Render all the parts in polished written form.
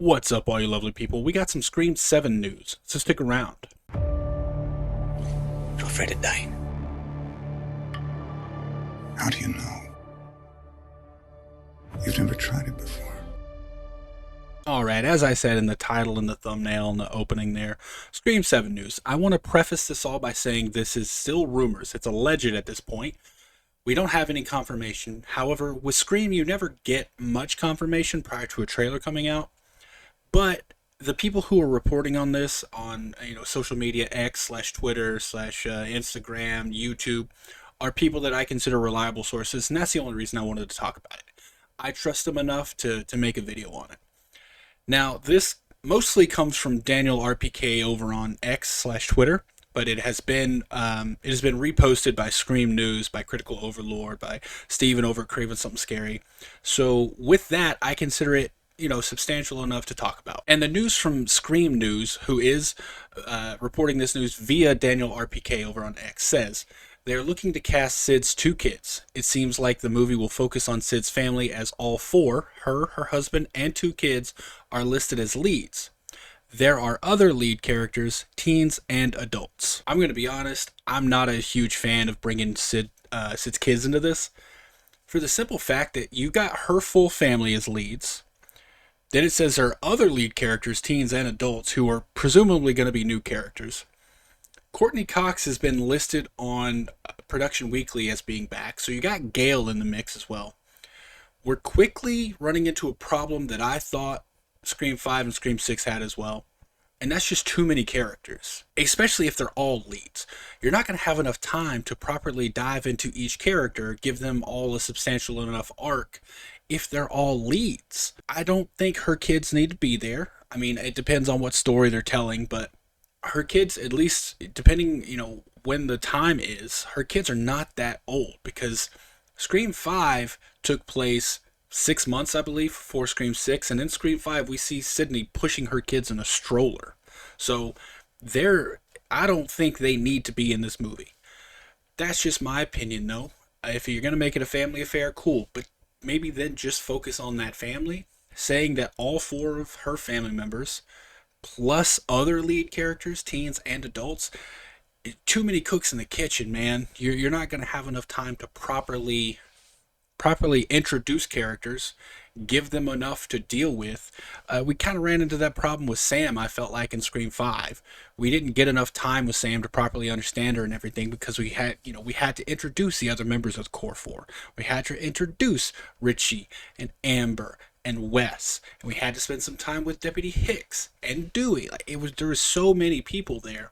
What's up, all you lovely people? We got some Scream 7 news, so stick around. You're afraid of dying. How do you know? You've never tried it before. Alright, as I said in the title and the thumbnail and the opening there, Scream 7 news. I want to preface this all by saying this is still rumors. It's alleged at this point. We don't have any confirmation. However, with Scream, you never get much confirmation prior to a trailer coming out. But the people who are reporting on this on social media, X/Twitter/Instagram, YouTube, are people that I consider reliable sources, and that's the only reason I wanted to talk about it. I trust them enough to make a video on it. Now, this mostly comes from Daniel RPK over on X/Twitter, but it has been reposted by Scream News, by Critical Overlord, by Steven over at Craven Something Scary. So with that, I consider it substantial enough to talk about. And the news from Scream News, who is reporting this news via Daniel RPK over on X, says they're looking to cast Sid's two kids. It seems like the movie will focus on Sid's family, as all four, her husband, and two kids, are listed as leads. There are other lead characters, teens and adults. I'm going to be honest, I'm not a huge fan of bringing Sid's kids into this, for the simple fact that you got her full family as leads. Then it says there are other lead characters, teens and adults, who are presumably going to be new characters. Courtney Cox has been listed on Production Weekly as being back, so you got Gale in the mix as well. We're quickly running into a problem that I thought Scream 5 and Scream 6 had as well, and that's just too many characters, especially if they're all leads. You're not going to have enough time to properly dive into each character, give them all a substantial enough arc if they're all leads. I don't think her kids need to be there. I mean, it depends on what story they're telling, but her kids, at least depending, when the time is, her kids are not that old, because Scream 5 took place 6 months, I believe, before Scream 6, and in Scream 5 we see Sydney pushing her kids in a stroller. So I don't think they need to be in this movie. That's just my opinion, though. If you're going to make it a family affair, cool, but maybe then just focus on that family, saying that all four of her family members, plus other lead characters, teens and adults. Too many cooks in the kitchen, man. You're not going to have enough time to properly introduce characters, give them enough to deal with. We kind of ran into that problem with Sam, I felt like, in Scream 5. We didn't get enough time with Sam to properly understand her and everything, because we had to introduce the other members of the Core 4. We had to introduce Richie and Amber and Wes, and we had to spend some time with Deputy Hicks and Dewey. There was so many people there.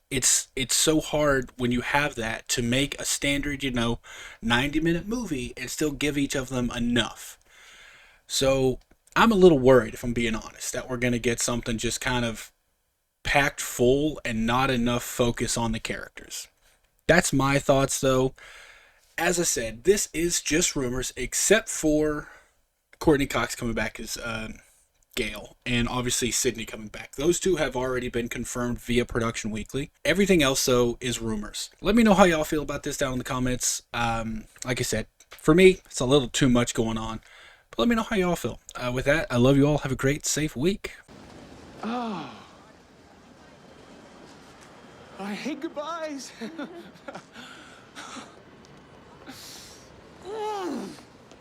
It's so hard when you have that to make a standard 90-minute movie and still give each of them enough. So I'm a little worried, if I'm being honest, that we're going to get something just kind of packed full and not enough focus on the characters. That's my thoughts, though. As I said, this is just rumors, except for Courtney Cox coming back as Gale, and obviously Sydney coming back. Those two have already been confirmed via Production Weekly. Everything else, though, is rumors. Let me know how y'all feel about this down in the comments. Like I said, for me, it's a little too much going on. But let me know how y'all feel. With that, I love you all. Have a great, safe week. Oh. I hate goodbyes.